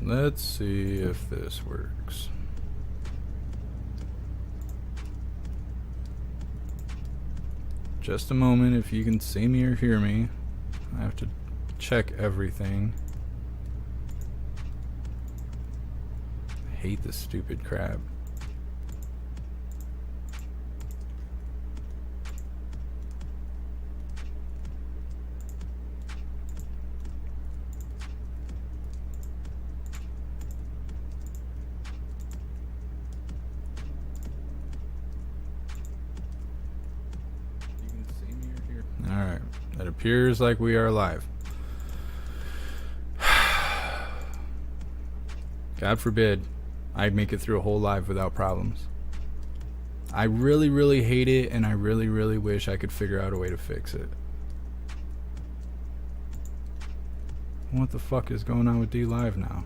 let's see if this works. Just a moment, if you can see me or hear me. I have to check everything. I hate this stupid crap. Alright, it appears like we are live. God forbid I'd make it through a whole live without problems. I really, really hate it, and I really, really wish I could figure out a way to fix it. What the fuck is going on with D Live now?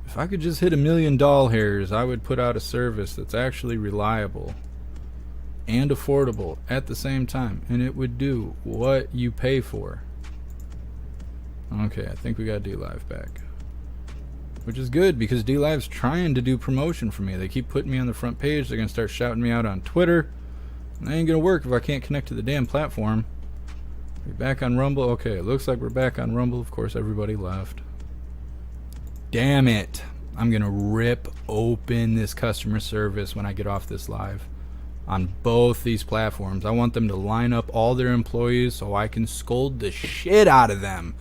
If I could just hit 1,000,000 doll hairs, I would put out a service that's actually reliable and affordable at the same time, and it would do what you pay for. Okay, I think we got D-Live back, which is good because D-Live's trying to do promotion for me. They keep putting me on the front page. They're gonna start shouting me out on Twitter. That ain't gonna work if I can't connect to the damn platform. We're back on Rumble. Okay, it looks like we're back on Rumble. Of course, everybody left. Damn it. I'm gonna rip open this customer service when I get off this live on both these platforms. I want them to line up all their employees so I can scold the shit out of them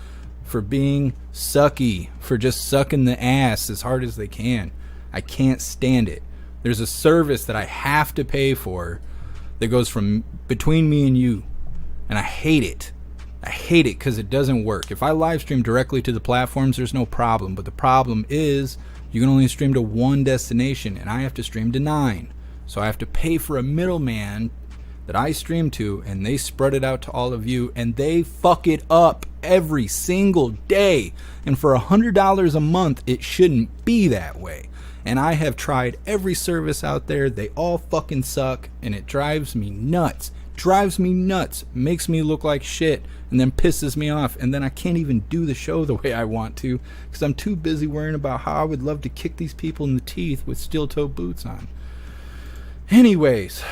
for being sucky, for just sucking the ass as hard as they can. I can't stand it. There's a service that I have to pay for that goes from between me and you, and I hate it. I hate it because it doesn't work. If I live stream directly to the platforms, there's no problem. But the problem is you can only stream to one destination, and I have to stream to 9. So I have to pay for a middleman that I stream to, and they spread it out to all of you, and they fuck it up every single day. And for $100 a month, it shouldn't be that way. And I have tried every service out there. They all fucking suck, and it drives me nuts. Drives me nuts, makes me look like shit, and then pisses me off, and then I can't even do the show the way I want to because I'm too busy worrying about how I would love to kick these people in the teeth with steel-toe boots on. Anyways,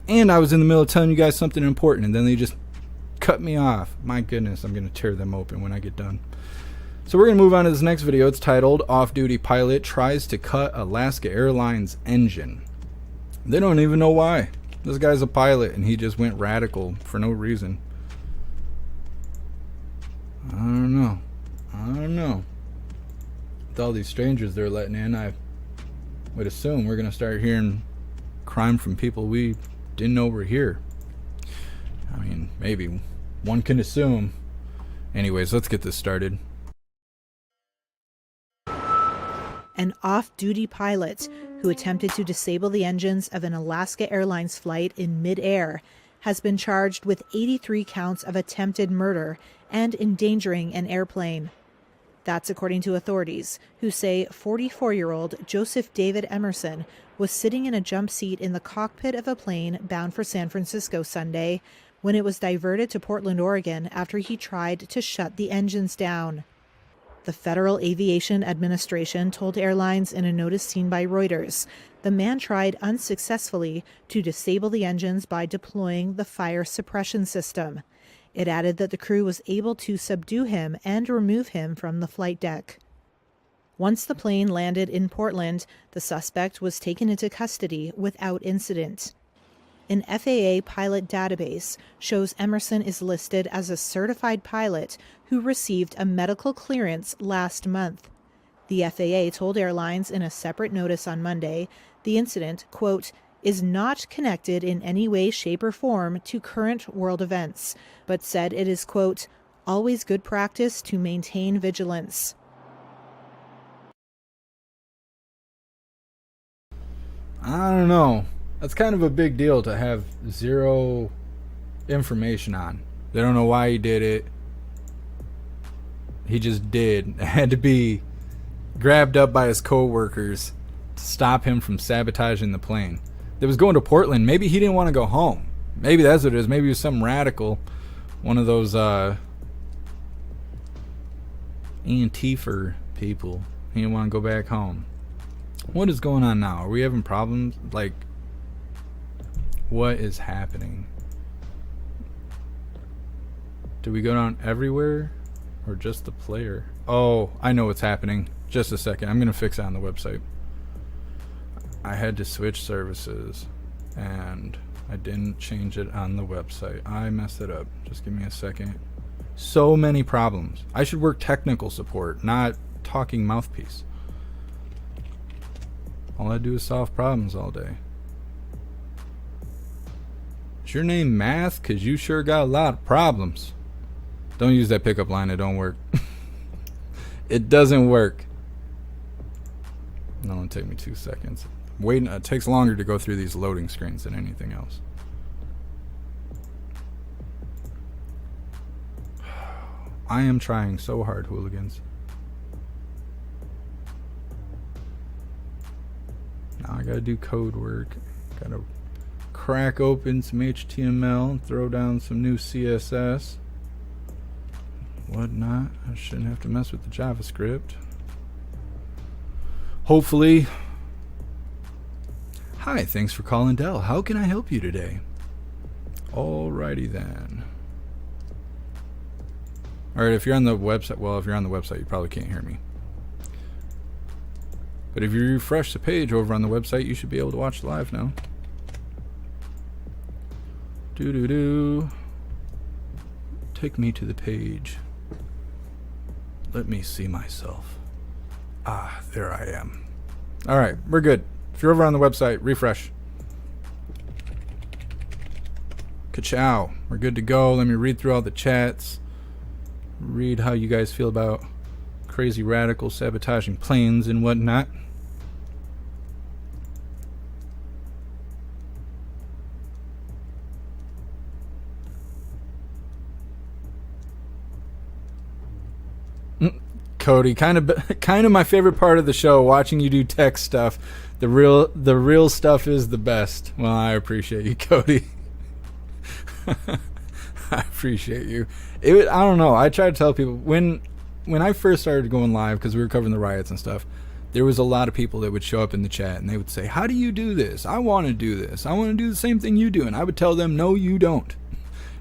and I was in the middle of telling you guys something important, and then they just cut me off. My goodness, I'm going to tear them open when I get done. So we're going to move on to this next video. It's titled, Off-Duty Pilot Tries to Cut Alaska Airlines Engine. They don't even know why. This guy's a pilot, and he just went radical for no reason. I don't know. With all these strangers they're letting in, I would assume we're going to start hearing crime from people we didn't know were here. I mean, maybe. One can assume. Anyways, let's get this started. An off-duty pilot who attempted to disable the engines of an Alaska Airlines flight in mid-air has been charged with 83 counts of attempted murder and endangering an airplane. That's according to authorities, who say 44-year-old Joseph David Emerson was sitting in a jump seat in the cockpit of a plane bound for San Francisco Sunday when it was diverted to Portland, Oregon after he tried to shut the engines down. The Federal Aviation Administration told airlines in a notice seen by Reuters the man tried unsuccessfully to disable the engines by deploying the fire suppression system. It added that the crew was able to subdue him and remove him from the flight deck. Once the plane landed in Portland, the suspect was taken into custody without incident. An FAA pilot database shows Emerson is listed as a certified pilot who received a medical clearance last month. The FAA told airlines in a separate notice on Monday the incident, quote, is not connected in any way, shape, or form to current world events, but said it is, quote, always good practice to maintain vigilance. I don't know. That's kind of a big deal to have zero information on. They don't know why he did it. He just did. It had to be grabbed up by his co-workers to stop him from sabotaging the plane. That was going to Portland. Maybe he didn't want to go home. Maybe that's what it is. Maybe he was some radical one of those Antifa people. He didn't want to go back home. What is going on now? Are we having problems? Like, what is happening? Do we go down everywhere? Or just the player? Oh, I know what's happening. Just a second. I'm going to fix it on the website. I had to switch services. And I didn't change it on the website. I messed it up. Just give me a second. So many problems. I should work technical support, not talking mouthpiece. All I do is solve problems all day. Is your name Math? Because you sure got a lot of problems. Don't use that pickup line. It don't work. It doesn't work. It'll only take me 2 seconds. Waiting. It takes longer to go through these loading screens than anything else. I am trying so hard, hooligans. Now I gotta do code work. Gotta crack open some HTML and throw down some new CSS. Whatnot. I shouldn't have to mess with the JavaScript. Hopefully. Hi, thanks for calling Dell. How can I help you today? Alrighty then. Alright, if you're on the website, well, if you're on the website, you probably can't hear me. But if you refresh the page over on the website, you should be able to watch live now. Doo-doo-doo. Take me to the page. Let me see myself. Ah, there I am. Alright, we're good. If you're over on the website, refresh. Ka-chow. We're good to go. Let me read through all the chats. Read how you guys feel about crazy radical sabotaging planes and whatnot. Cody, kind of my favorite part of the show, watching you do tech stuff. The real stuff is the best. Well, I appreciate you, Cody. I appreciate you. I don't know. I try to tell people when I first started going live, because we were covering the riots and stuff, there was a lot of people that would show up in the chat and they would say, "How do you do this? I want to do this. I want to do the same thing you do." And I would tell them, "No, you don't.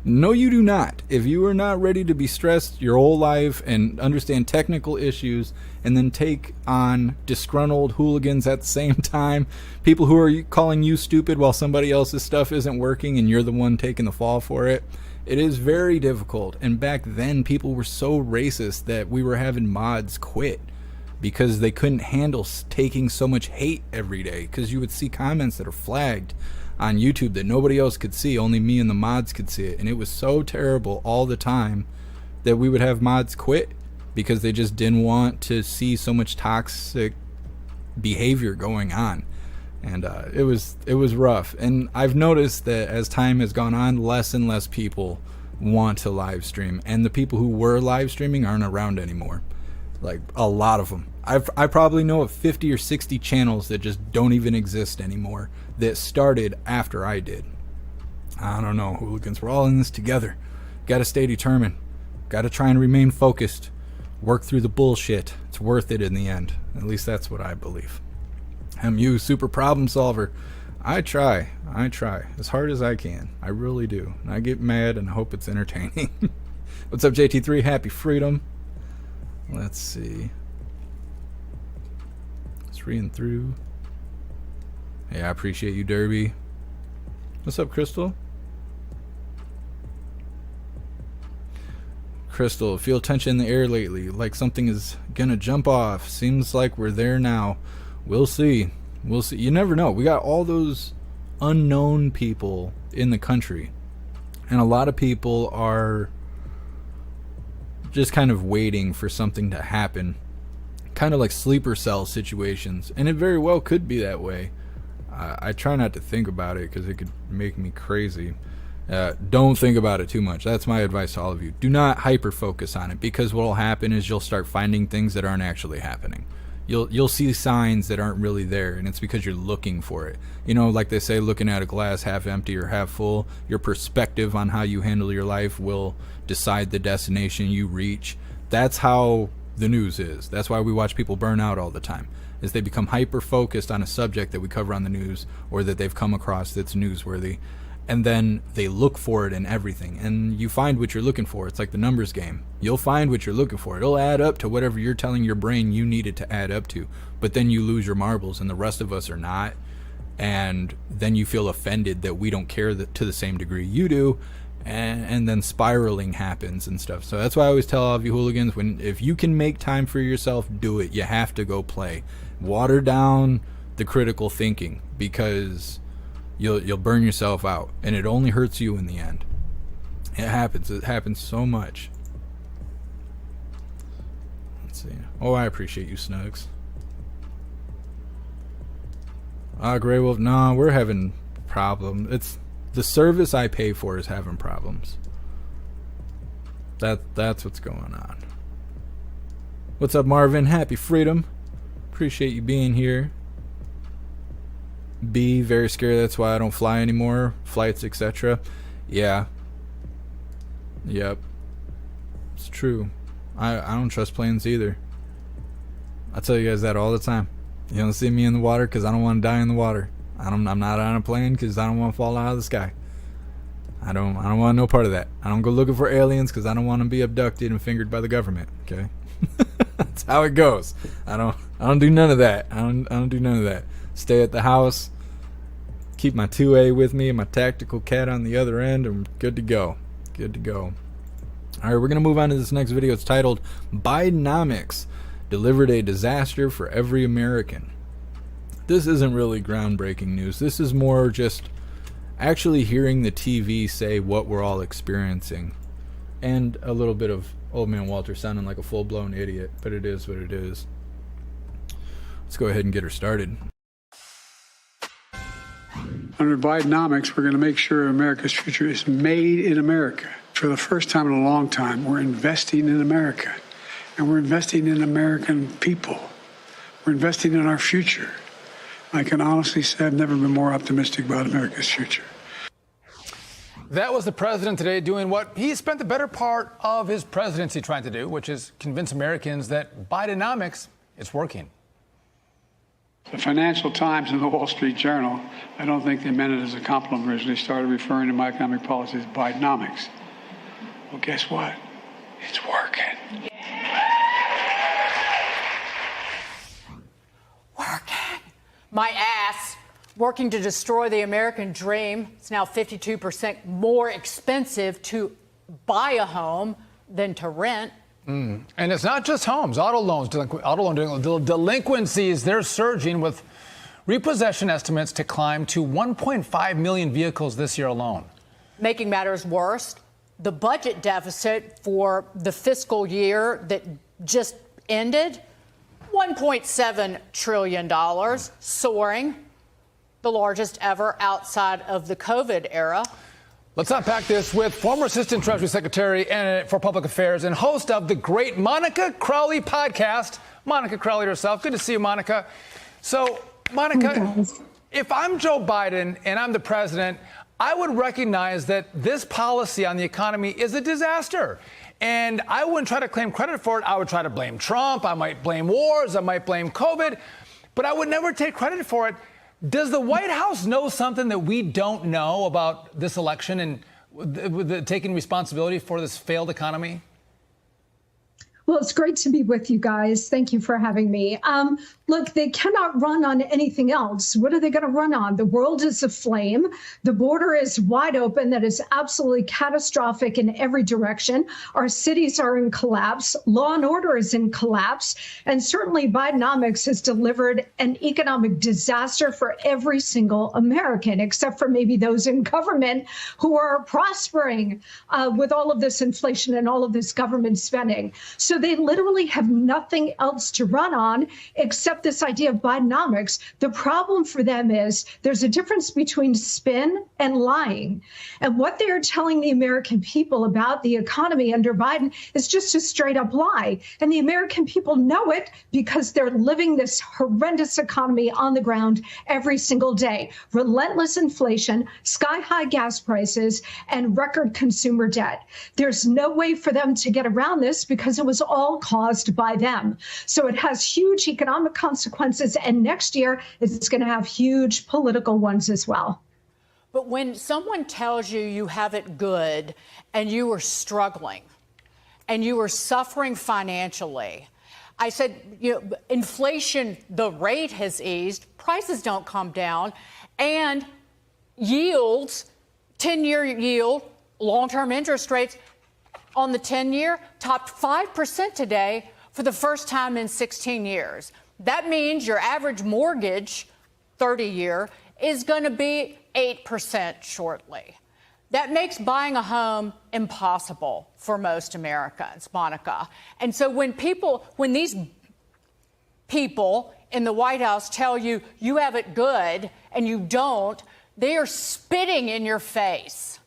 No, you do not. If you are not ready to be stressed your whole life and understand technical issues and then take on disgruntled hooligans at the same time, people who are calling you stupid while somebody else's stuff isn't working and you're the one taking the fall for it, it is very difficult." And back then, people were so racist that we were having mods quit because they couldn't handle taking so much hate every day, because you would see comments that are flagged on YouTube that nobody else could see, only me and the mods could see it, and it was so terrible all the time that we would have mods quit because they just didn't want to see so much toxic behavior going on. And it was rough. And I've noticed that as time has gone on, less and less people want to live stream, and the people who were live streaming aren't around anymore. Like, a lot of them. I probably know of 50 or 60 channels that just don't even exist anymore that started after I did. I don't know, hooligans. We're all in this together. Gotta stay determined. Gotta try and remain focused. Work through the bullshit. It's worth it in the end. At least that's what I believe. MU, super problem solver. I try as hard as I can. I really do. And I get mad and hope it's entertaining. What's up, JT3? Happy freedom. Let's see. Just reading through. Hey, I appreciate you, Derby. What's up, Crystal? Crystal, feel tension in the air lately, like something is gonna jump off. Seems like we're there now. We'll see. We'll see. You never know. We got all those unknown people in the country, and a lot of people are just kind of waiting for something to happen, kind of like sleeper cell situations, and it very well could be that way. I try not to think about it because it could make me crazy. Don't think about it too much. That's my advice to all of you. Do not hyper focus on it, because what will happen is you'll start finding things that aren't actually happening. you'll see signs that aren't really there, and it's because you're looking for it. You know, like they say, looking at a glass half empty or half full, your perspective on how you handle your life will decide the destination you reach. That's how the news is. That's why we watch people burn out all the time, is they become hyper focused on a subject that we cover on the news or that they've come across that's newsworthy, and then they look for it in everything, and you find what you're looking for. It's like the numbers game. You'll find what you're looking for. It'll add up to whatever you're telling your brain you need it to add up to, but then you lose your marbles, and the rest of us are not, and then you feel offended that we don't care to the same degree you do, and then spiraling happens and stuff. So that's why I always tell all of you hooligans, if you can make time for yourself, do it. You have to go play. Water down the critical thinking, because you'll burn yourself out, and it only hurts you in the end. It happens so much. Let's see. Oh, I appreciate you, Snugs. Grey Wolf, no, we're having problems. It's the service I pay for is having problems. That's what's going on. What's up, Marvin? Happy freedom. Appreciate you being here. B, very scary. That's why I don't fly anymore. Flights, etc. Yeah. Yep. It's true. I don't trust planes either. I tell you guys that all the time. You don't see me in the water because I don't want to die in the water. I'm not on a plane because I don't want to fall out of the sky. I don't want no part of that. I don't go looking for aliens because I don't want to be abducted and fingered by the government. Okay, that's how it goes. I don't do none of that. I don't do none of that. Stay at the house. Keep my 2A with me and my tactical cat on the other end. I'm good to go. Good to go. All right, we're gonna move on to this next video. It's titled "Bidenomics Delivered a Disaster for Every American." This isn't really groundbreaking news. This is more just actually hearing the TV say what we're all experiencing, and a little bit of old man Walter sounding like a full-blown idiot, but it is what it is. Let's go ahead and get her started. Under Bidenomics, we're going to make sure America's future is made in America. For the first time in a long time, we're investing in America. And we're investing in American people. We're investing in our future. I can honestly say I've never been more optimistic about America's future. That was the president today doing what he spent the better part of his presidency trying to do, which is convince Americans that Bidenomics is working. The Financial Times and the Wall Street Journal, I don't think they meant it as a compliment originally, started referring to my economic policy as Bidenomics. Well, guess what? It's working. Working. My ass, working to destroy the American dream. It's now 52% more expensive to buy a home than to rent. And it's not just homes. Auto loan delinquencies, they're surging, with repossession estimates to climb to 1.5 million vehicles this year alone. Making matters worse, the budget deficit for the fiscal year that just ended, $1.7 trillion, soaring, the largest ever outside of the COVID era. Let's unpack this with former Assistant Treasury Secretary for Public Affairs and host of the great Monica Crowley podcast, Monica Crowley herself. Good to see you, Monica. So, Monica, if I'm Joe Biden and I'm the president, I would recognize that this policy on the economy is a disaster. And I wouldn't try to claim credit for it. I would try to blame Trump. I might blame wars. I might blame COVID. But I would never take credit for it. Does the White House know something that we don't know about this election and with taking responsibility for this failed economy? Well, it's great to be with you guys. Thank you for having me. Look, they cannot run on anything else. What are they going to run on? The world is aflame. The border is wide open. That is absolutely catastrophic in every direction. Our cities are in collapse. Law and order is in collapse. And certainly Bidenomics has delivered an economic disaster for every single American, except for maybe those in government who are prospering with all of this inflation and all of this government spending. So So they literally have nothing else to run on except this idea of Bidenomics. The problem for them is there's a difference between spin and lying. And what they are telling the American people about the economy under Biden is just a straight up lie. And the American people know it because they're living this horrendous economy on the ground every single day. Relentless inflation, sky high gas prices, and record consumer debt. There's no way for them to get around this because it was all caused by them. So it has huge economic consequences, and next year it's going to have huge political ones as well. But when someone tells you you have it good and you are struggling and you are suffering financially, I said, inflation, the rate has eased, prices don't come down, and yields, 10-year yield, long-term interest rates on the 10-year topped 5% today for the first time in 16 years. That means your average mortgage, 30-year, is going to be 8% shortly. That makes buying a home impossible for most Americans, Monica. And so when these people in the White House tell you you have it good and you don't, they are spitting in your face.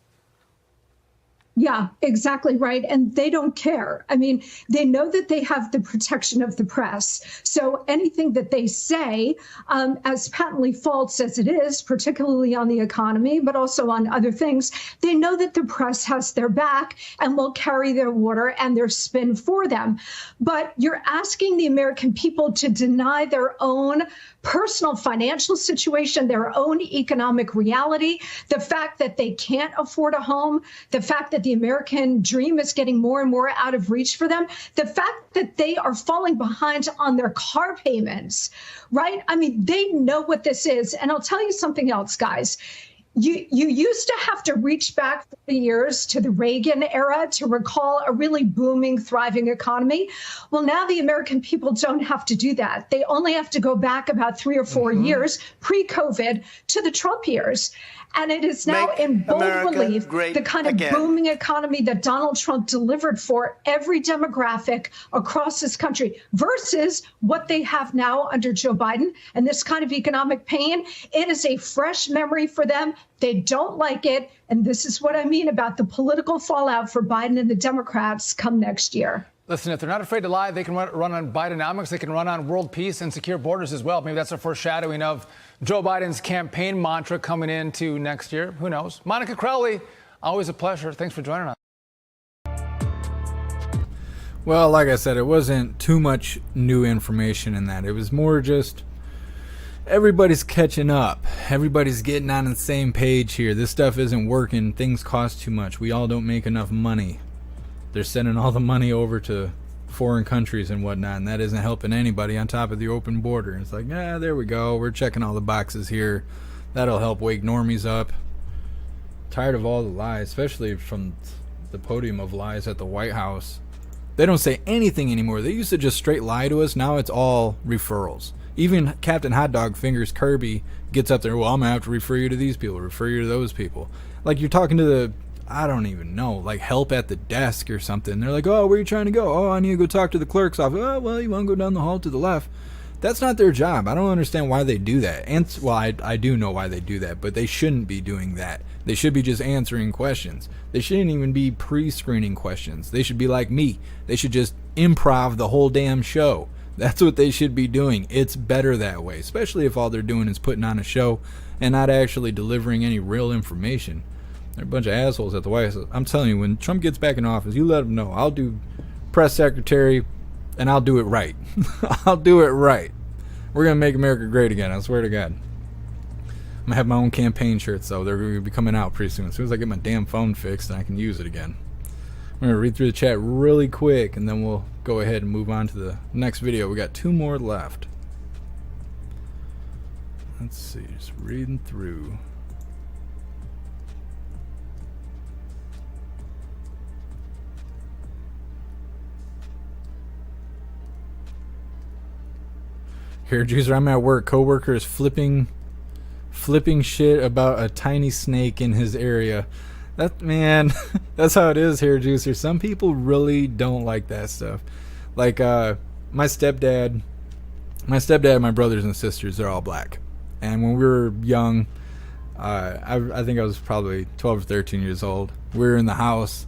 Yeah, exactly right. And they don't care. I mean, they know that they have the protection of the press. So anything that they say, as patently false as it is, particularly on the economy, but also on other things, they know that the press has their back and will carry their water and their spin for them. But you're asking the American people to deny their own personal financial situation, their own economic reality, the fact that they can't afford a home, the fact that the American dream is getting more and more out of reach for them, the fact that they are falling behind on their car payments, right? I mean, they know what this is. And I'll tell you something else, guys. You used to have to reach back 40 years to the Reagan era to recall a really booming, thriving economy. Well, now the American people don't have to do that. They only have to go back about 3 or 4 years pre-COVID to the Trump years. And it is now in bold relief the kind of booming economy that Donald Trump delivered for every demographic across this country versus what they have now under Joe Biden. And this kind of economic pain, it is a fresh memory for them. They don't like it. And this is what I mean about the political fallout for Biden and the Democrats come next year. Listen, if they're not afraid to lie, they can run on Bidenomics. They can run on world peace and secure borders as well. Maybe that's a foreshadowing of Joe Biden's campaign mantra coming into next year. Who knows? Monica Crowley, always a pleasure. Thanks for joining us. Well, like I said, it wasn't too much new information in that. It was more just everybody's catching up. Everybody's getting on the same page here. This stuff isn't working. Things cost too much. We all don't make enough money. They're sending all the money over to foreign countries and whatnot, and that isn't helping anybody on top of the open border. It's like, there we go. We're checking all the boxes here. That'll help wake normies up. Tired of all the lies, especially from the podium of lies at the White House. They don't say anything anymore. They used to just straight lie to us. Now it's all referrals. Even Captain Hot Dog Fingers Kirby gets up there, well, I'm going to have to refer you to these people, refer you to those people. Like you're talking to the, I don't even know, like help at the desk or something. They're like, oh, where are you trying to go? Oh, I need to go talk to the clerk's office. Oh, well, you want to go down the hall to the left. That's not their job. I don't understand why they do that. And well, I do know why they do that, but they shouldn't be doing that. They should be just answering questions. They shouldn't even be pre-screening questions. They should be like me. They should just improv the whole damn show. That's what they should be doing. It's better that way, especially if all they're doing is putting on a show and not actually delivering any real information. They're a bunch of assholes at the White House. I'm telling you, when Trump gets back in office, you let him know. I'll do press secretary, and I'll do it right. I'll do it right. We're going to make America great again, I swear to God. I'm going to have my own campaign shirts, though. They're going to be coming out pretty soon. As soon as I get my damn phone fixed, and I can use it again. I'm going to read through the chat really quick, and then we'll go ahead and move on to the next video. We got 2 more left. Let's see, just reading through. Hair juicer, I'm at work. Coworker is flipping shit about a tiny snake in his area. That, man, that's how it is, hair juicer. Some people really don't like that stuff. Like, my stepdad and my brothers and sisters, they're all black. And when we were young, I think I was probably 12 or 13 years old. We were in the house,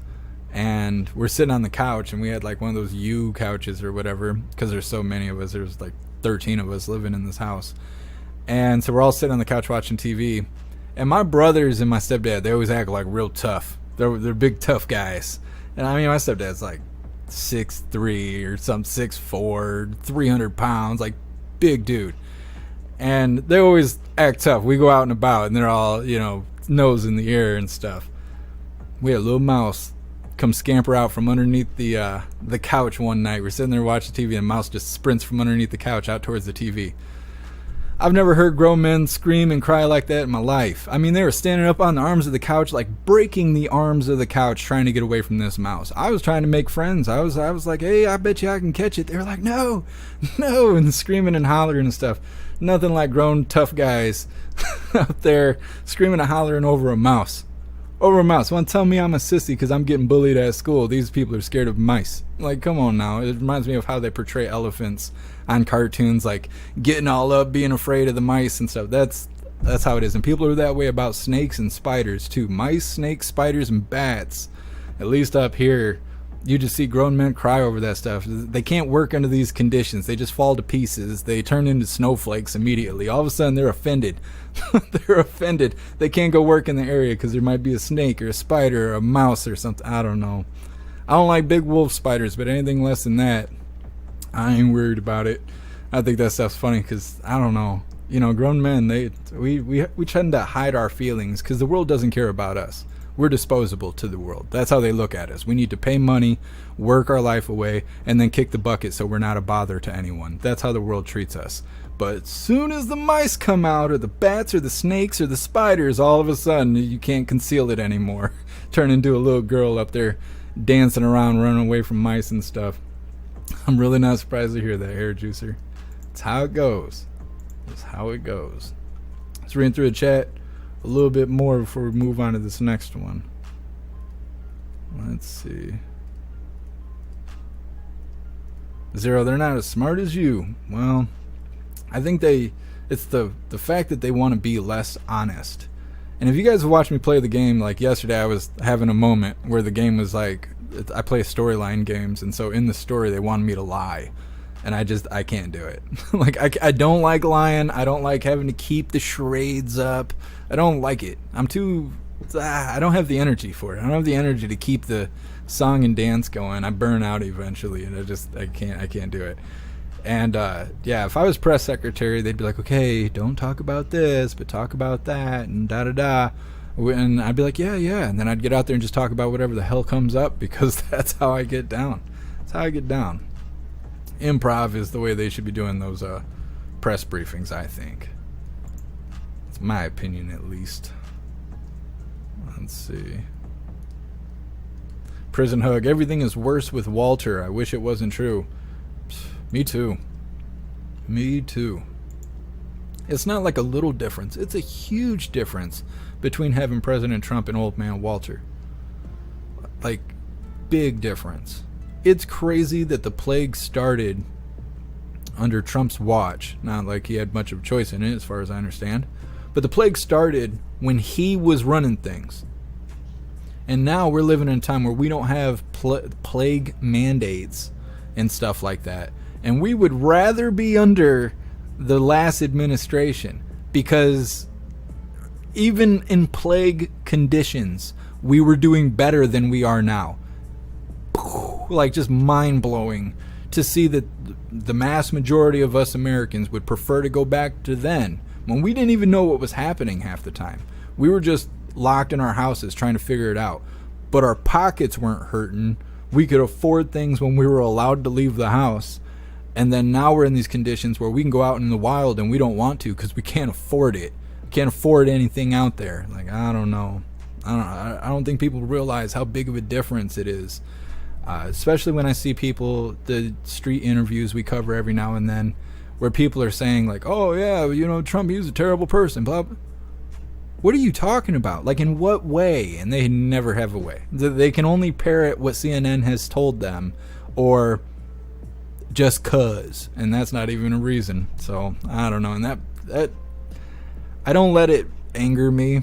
and we're sitting on the couch, and we had like one of those U couches or whatever, because there's so many of us. There's like 13 of us living in this house. And so we're all sitting on the couch watching TV. And my brothers and my stepdad, they always act like real tough. They're big, tough guys. And I mean, my stepdad's like 6'3" or something, 6'4", 300 pounds, like big dude. And they always act tough. We go out and about, and they're all, you know, nose in the air and stuff. We had a little mouse come scamper out from underneath the couch one night. We're sitting there watching TV, and a mouse just sprints from underneath the couch out towards the TV. I've never heard grown men scream and cry like that in my life. I mean, they were standing up on the arms of the couch, like breaking the arms of the couch, trying to get away from this mouse. I was trying to make friends. I was like, hey, I bet you I can catch it. They were like, no, and screaming and hollering and stuff. Nothing like grown tough guys out there screaming and hollering over a mouse. Want to tell me I'm a sissy because I'm getting bullied at school? These people are scared of mice. Like, come on now. It reminds me of how they portray elephants on cartoons, like getting all up, being afraid of the mice and stuff. That's how it is. And people are that way about snakes and spiders too. Mice, snakes, spiders, and bats. At least up here, you just see grown men cry over that stuff. They can't work under these conditions. They just fall to pieces. They turn into snowflakes immediately. All of a sudden, they're offended. They're offended. They can't go work in the area because there might be a snake or a spider or a mouse or something. I don't know. I don't like big wolf spiders, but anything less than that, I ain't worried about it. I think that stuff's funny because, I don't know. You know, grown men, we tend to hide our feelings because the world doesn't care about us. We're disposable to the world. That's how they look at us. We need to pay money, work our life away, and then kick the bucket so we're not a bother to anyone. That's how the world treats us. But as soon as the mice come out, or the bats, or the snakes, or the spiders, all of a sudden you can't conceal it anymore. Turn into a little girl up there dancing around, running away from mice and stuff. I'm really not surprised to hear that, hair juicer. It's how it goes. It's how it goes. Let's read through the chat a little bit more before we move on to this next one. Let's see. Zero, they're not as smart as you. Well, I think it's the fact that they want to be less honest. And if you guys have watched me play the game, like yesterday I was having a moment where the game was like, I play storyline games, and so in the story they wanted me to lie. And I can't do it. Like, I don't like lying. I don't like having to keep the charades up. I don't like it. I don't have the energy for it. I don't have the energy to keep the song and dance going. I burn out eventually, and I can't do it. And yeah, if I was press secretary, they'd be like, okay, don't talk about this, but talk about that, and da-da-da. And I'd be like, yeah. And then I'd get out there and just talk about whatever the hell comes up, because that's how I get down. That's how I get down. Improv is the way they should be doing those press briefings, I think. It's my opinion, at least. Let's see. Prison hug. Everything is worse with Walter. I wish it wasn't true. Me too. It's not like a little difference. It's a huge difference between having President Trump and old man Walter. Like, big difference. It's crazy that the plague started under Trump's watch. Not like he had much of a choice in it, as far as I understand. But the plague started when he was running things. And now we're living in a time where we don't have plague mandates and stuff like that. And we would rather be under the last administration, because even in plague conditions, we were doing better than we are now. Like, just mind-blowing to see that the mass majority of us Americans would prefer to go back to then, when we didn't even know what was happening half the time. We were just locked in our houses trying to figure it out. But our pockets weren't hurting. We could afford things when we were allowed to leave the house. And then now we're in these conditions where we can go out in the wild and we don't want to because we can't afford it. We can't afford anything out there. Like, I don't know. I don't think people realize how big of a difference it is. Especially when I see people, the street interviews we cover every now and then, where people are saying like, oh yeah, you know, Trump, he's a terrible person, blah, blah. What are you talking about? Like, in what way? And they never have a way. They can only parrot what CNN has told them, or just cuz, and that's not even a reason. So I don't know, and that I don't let it anger me,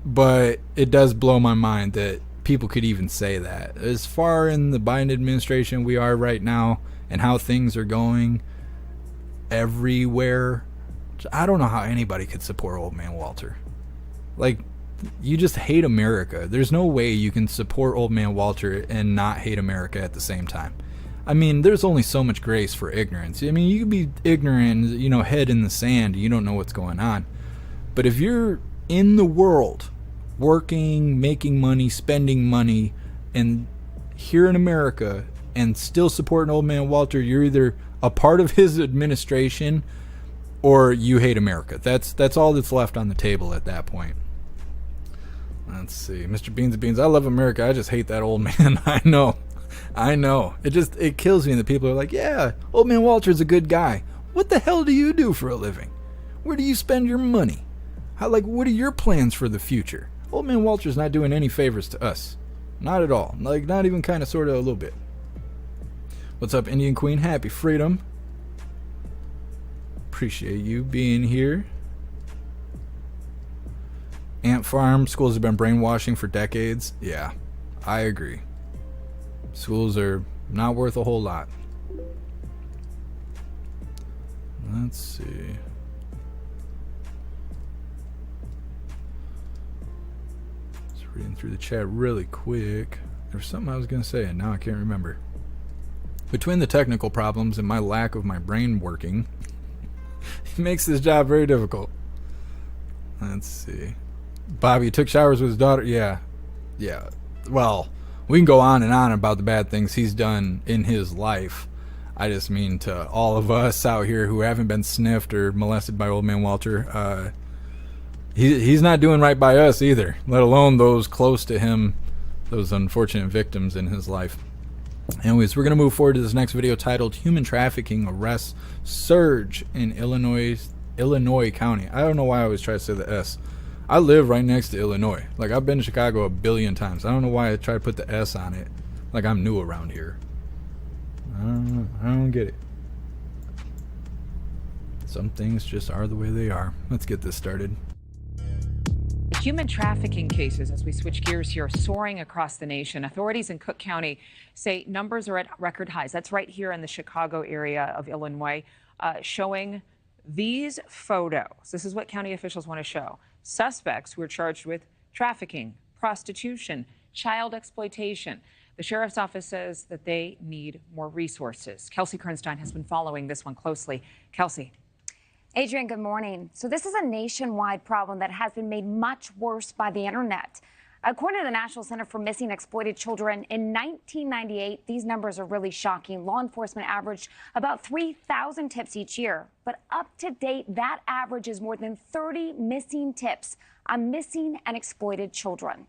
but it does blow my mind that people could even say that. As far in the Biden administration we are right now and how things are going everywhere, I don't know how anybody could support old man Walter. Like, you just hate America. There's no way you can support old man Walter and not hate America at the same time. I mean, there's only so much grace for ignorance. I mean, you can be ignorant, you know, head in the sand, you don't know what's going on. But if you're in the world, working, making money, spending money, and here in America, and still supporting old man Walter, you're either a part of his administration or you hate America. That's all that's left on the table at that point. Let's see. Mr. Beans and Beans, I love America. I just hate that old man. I know. It kills me that people are like, yeah, old man Walter's a good guy. What the hell do you do for a living? Where do you spend your money? What are your plans for the future? Old man Walter's not doing any favors to us. Not at all. Like, not even kind of, sort of, a little bit. What's up, Indian Queen? Happy freedom. Appreciate you being here. Ant Farm, schools have been brainwashing for decades. Yeah, I agree. Schools are not worth a whole lot. Let's see. Just reading through the chat really quick. There was something I was going to say and now I can't remember. Between the technical problems and my lack of my brain working, it makes this job very difficult. Let's see. Bobby took showers with his daughter. Yeah. Well, we can go on and on about the bad things he's done in his life. I just mean to all of us out here who haven't been sniffed or molested by old man Walter, he's not doing right by us either, let alone those close to him, those unfortunate victims in his life. Anyways, we're going to move forward to this next video titled Human Trafficking Arrests Surge in Illinois County. I don't know why I always try to say the S. I live right next to Illinois. Like, I've been to Chicago a billion times. I don't know why I try to put the S on it. Like I'm new around here. I don't get it. Some things just are the way they are. Let's get this started. Human trafficking cases, as we switch gears here, soaring across the nation. Authorities in Cook County say numbers are at record highs. That's right here in the Chicago area of Illinois, showing these photos. This is what county officials want to show. Suspects who are charged with trafficking, prostitution, child exploitation. The sheriff's office says that they need more resources. Kelsey Kernstein has been following this one closely. Kelsey. Adrienne, good morning. So this is a nationwide problem that has been made much worse by the internet. According to the National Center for Missing and Exploited Children, in 1998, these numbers are really shocking. Law enforcement averaged about 3,000 tips each year. But up to date, that average is more than 30 missing tips on missing and exploited children.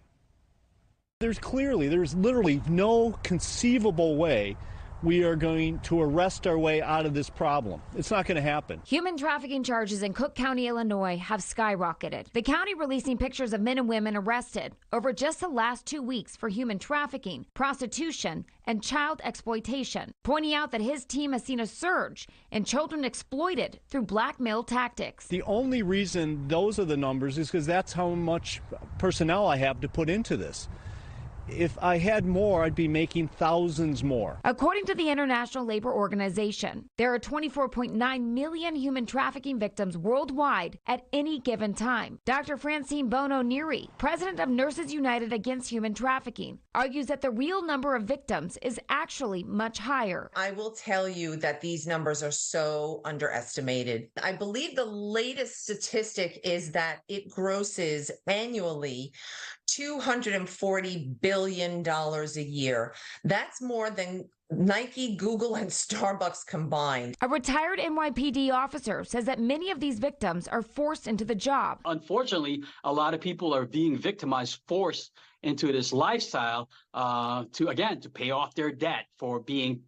There's literally no conceivable way we are going to arrest our way out of this problem. It's not going to happen. Human trafficking charges in Cook County, Illinois have skyrocketed. The county releasing pictures of men and women arrested over just the last 2 weeks for human trafficking, prostitution, and child exploitation, pointing out that his team has seen a surge in children exploited through blackmail tactics. The only reason those are the numbers is because that's how much personnel I have to put into this. If I had more, I'd be making thousands more. According to the International Labor Organization, there are 24.9 million human trafficking victims worldwide at any given time. Dr. Francine Bono-Neary, president of Nurses United Against Human Trafficking, argues that the real number of victims is actually much higher. I will tell you that these numbers are so underestimated. I believe the latest statistic is that it grosses annually $240 billion a year. That's more than Nike, Google, and Starbucks combined. A retired NYPD officer says that many of these victims are forced into the job. Unfortunately, a lot of people are being victimized, forced into this lifestyle to pay off their debt for being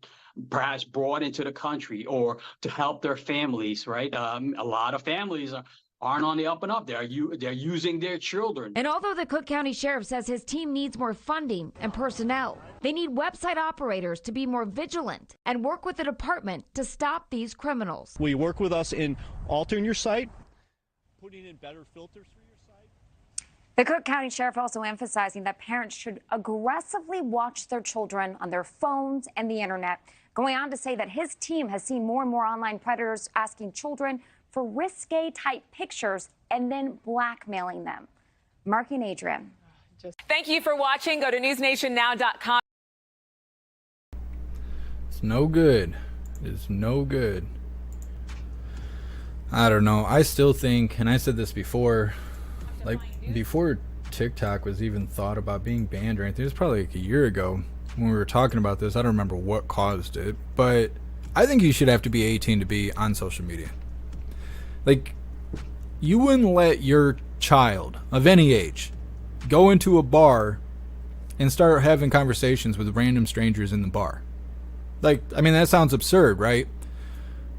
perhaps brought into the country or to help their families, right? A lot of families aren't on the up and up. They're using their children. And although the Cook County Sheriff says his team needs more funding and personnel, they need website operators to be more vigilant and work with the department to stop these criminals. Will you work with us in altering your site, putting in better filters for your site? The Cook County Sheriff also emphasizing that parents should aggressively watch their children on their phones and the internet, going on to say that his team has seen more and more online predators asking children for risque type pictures and then blackmailing them. Mark and Adrian. Thank you for watching. Go to newsnationnow.com. It's no good. It's no good. I don't know. I still think, and I said this before, like before TikTok was even thought about being banned or anything. It was probably like a year ago when we were talking about this. I don't remember what caused it, but I think you should have to be 18 to be on social media. Like, you wouldn't let your child of any age go into a bar and start having conversations with random strangers in the bar. Like, I mean, that sounds absurd, right?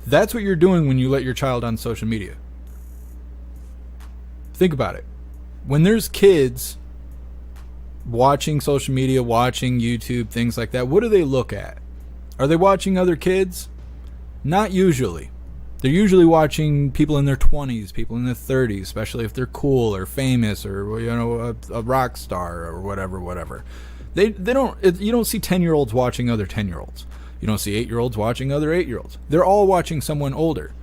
That's what you're doing when you let your child on social media. Think about it. When there's kids watching social media, watching YouTube, things like that, what do they look at? Are they watching other kids? Not usually. They're usually watching people in their 20s, people in their 30s, especially if they're cool or famous or, you know, a rock star or whatever. They don't. You don't see 10-year-olds watching other 10-year-olds. You don't see 8-year-olds watching other 8-year-olds. They're all watching someone older.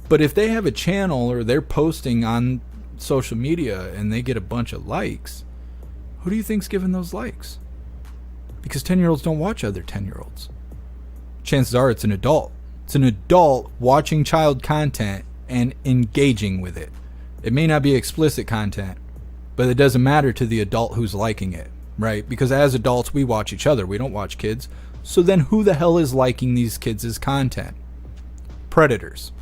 But if they have a channel or they're posting on social media and they get a bunch of likes, who do you think's giving those likes? Because 10-year-olds don't watch other 10-year-olds. Chances are it's an adult. It's an adult watching child content and engaging with it. It may not be explicit content, but it doesn't matter to the adult who's liking it, right? Because as adults, we watch each other. We don't watch kids. So then who the hell is liking these kids' content? Predators.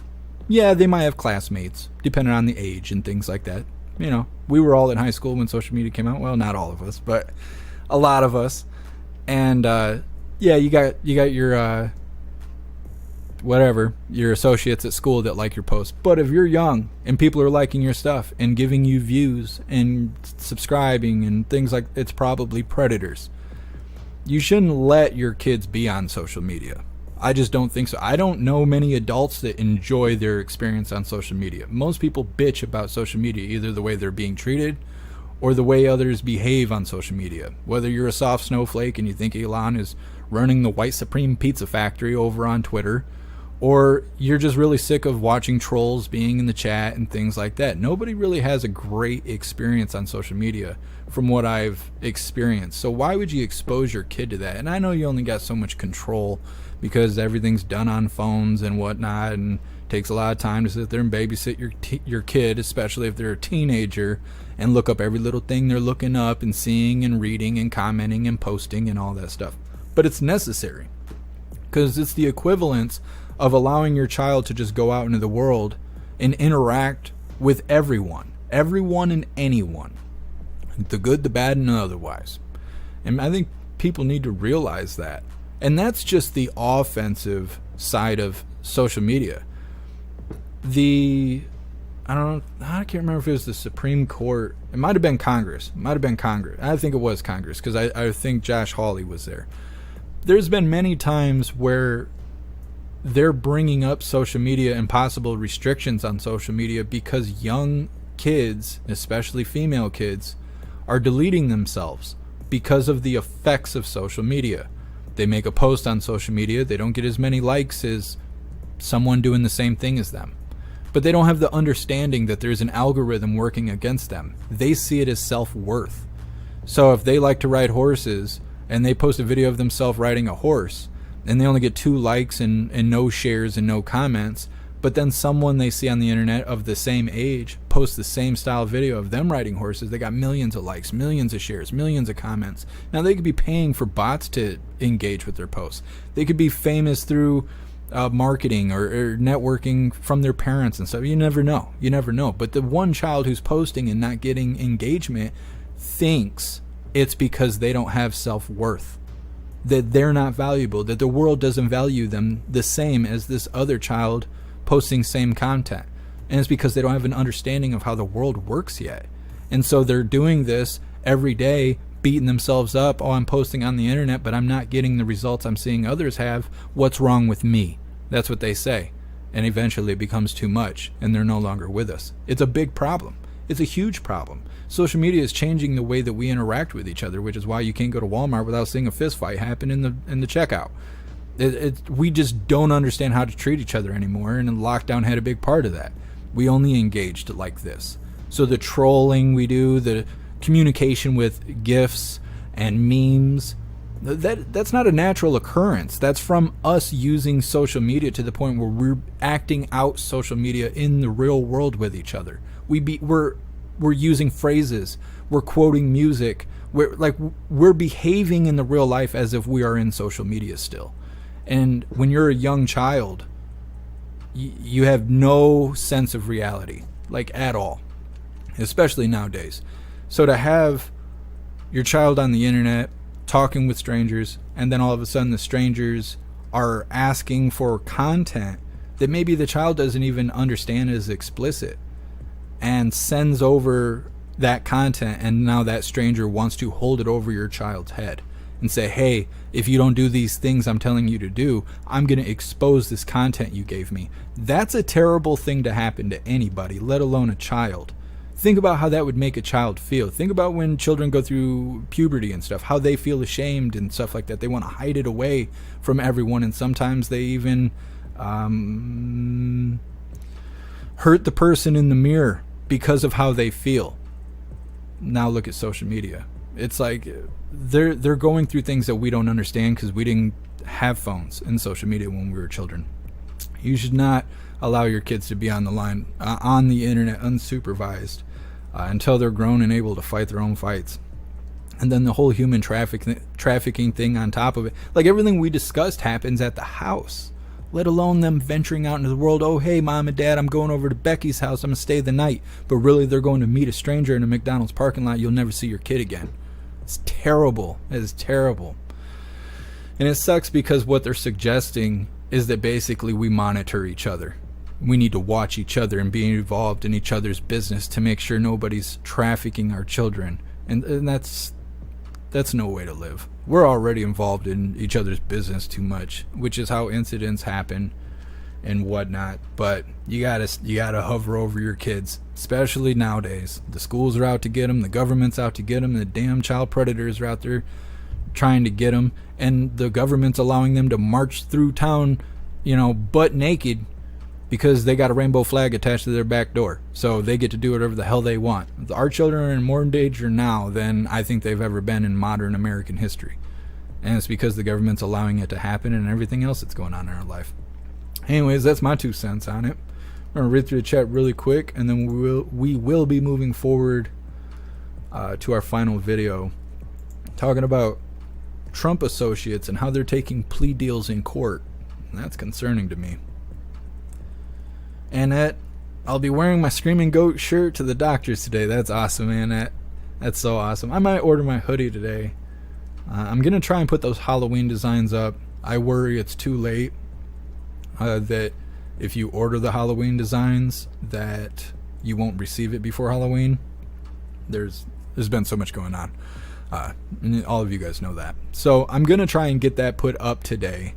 Yeah, they might have classmates, depending on the age and things like that. You know, we were all in high school when social media came out. Well, not all of us, but a lot of us. And yeah, you got your your associates at school that like your posts. But if you're young and people are liking your stuff and giving you views and subscribing and things like, it's probably predators. You shouldn't let your kids be on social media. I just don't think so. I don't know many adults that enjoy their experience on social media. Most people bitch about social media, either the way they're being treated or the way others behave on social media. Whether you're a soft snowflake and you think Elon is running the White Supreme Pizza Factory over on Twitter, or you're just really sick of watching trolls being in the chat and things like that. Nobody really has a great experience on social media from what I've experienced. So why would you expose your kid to that? And I know you only got so much control because everything's done on phones and whatnot, and it takes a lot of time to sit there and babysit your kid, especially if they're a teenager, and look up every little thing they're looking up and seeing and reading and commenting and posting and all that stuff. But it's necessary because it's the equivalence of allowing your child to just go out into the world and interact with everyone and anyone, the good, the bad, and otherwise. And I think people need to realize that. And that's just the offensive side of social media. I can't remember if it was the Supreme Court. It might have been Congress. I think it was Congress because I think Josh Hawley was there. There's been many times where they're bringing up social media and possible restrictions on social media because young kids, especially female kids, are deleting themselves because of the effects of social media. They make a post on social media, they don't get as many likes as someone doing the same thing as them. But they don't have the understanding that there's an algorithm working against them. They see it as self-worth. So if they like to ride horses and they post a video of themselves riding a horse, and they only get 2 likes and no shares and no comments, but then someone they see on the internet of the same age posts the same style video of them riding horses, they got millions of likes, millions of shares, millions of comments. Now they could be paying for bots to engage with their posts. They could be famous through marketing or networking from their parents and stuff. You never know. But the one child who's posting and not getting engagement thinks it's because they don't have self-worth, that they're not valuable, that the world doesn't value them the same as this other child posting same content. And it's because they don't have an understanding of how the world works yet. And so they're doing this every day, beating themselves up. Oh, I'm posting on the internet, but I'm not getting the results I'm seeing others have. What's wrong with me? That's what they say. And eventually it becomes too much, and they're no longer with us. It's a big problem. It's a huge problem. Social media is changing the way that we interact with each other, which is why you can't go to Walmart without seeing a fist fight happen in the checkout. We just don't understand how to treat each other anymore, and lockdown had a big part of that. We only engaged like this. So the trolling we do, the communication with GIFs and memes, that's not a natural occurrence. That's from us using social media to the point where we're acting out social media in the real world with each other. We're using phrases, we're quoting music, we're behaving in the real life as if we are in social media still. And when you're a young child, you have no sense of reality, like at all, especially nowadays. So to have your child on the internet talking with strangers, and then all of a sudden the strangers are asking for content that maybe the child doesn't even understand as explicit, and sends over that content, and now that stranger wants to hold it over your child's head and say, hey, if you don't do these things I'm telling you to do, I'm going to expose this content you gave me. That's a terrible thing to happen to anybody, let alone a child. Think about how that would make a child feel. Think about when children go through puberty and stuff, how they feel ashamed and stuff like that. They want to hide it away from everyone, and sometimes they even hurt the person in the mirror because of how they feel. Now look at social media. It's like they're going through things that we don't understand because we didn't have phones and social media when we were children. You should not allow your kids to be on the internet unsupervised until they're grown and able to fight their own fights. And then the whole human trafficking thing on top of it. Like, everything we discussed happens at the house, let alone them venturing out into the world. Oh, hey, mom and dad, I'm going over to Becky's house. I'm going to stay the night. But really, they're going to meet a stranger in a McDonald's parking lot. You'll never see your kid again. It's terrible. It is terrible. And it sucks because what they're suggesting is that basically we monitor each other. We need to watch each other and be involved in each other's business to make sure nobody's trafficking our children. And that's no way to live. We're already involved in each other's business too much, which is how incidents happen and whatnot. But you gotta hover over your kids, especially nowadays. The schools are out to get them, the government's out to get them, the damn child predators are out there trying to get them, and the government's allowing them to march through town, butt naked, because they got a rainbow flag attached to their back door. So they get to do whatever the hell they want. Our children are in more danger now than I think they've ever been in modern American history. And it's because the government's allowing it to happen and everything else that's going on in our life. Anyways, that's my 2 cents on it. I'm going to read through the chat really quick, and then we will be moving forward to our final video, talking about Trump associates and how they're taking plea deals in court. And that's concerning to me. Annette, I'll be wearing my Screaming Goat shirt to the doctors today. That's awesome, Annette. That's so awesome. I might order my hoodie today. I'm going to try and put those Halloween designs up. I worry it's too late. That if you order the Halloween designs, that you won't receive it before Halloween. There's been so much going on. And all of you guys know that. So I'm going to try and get that put up today.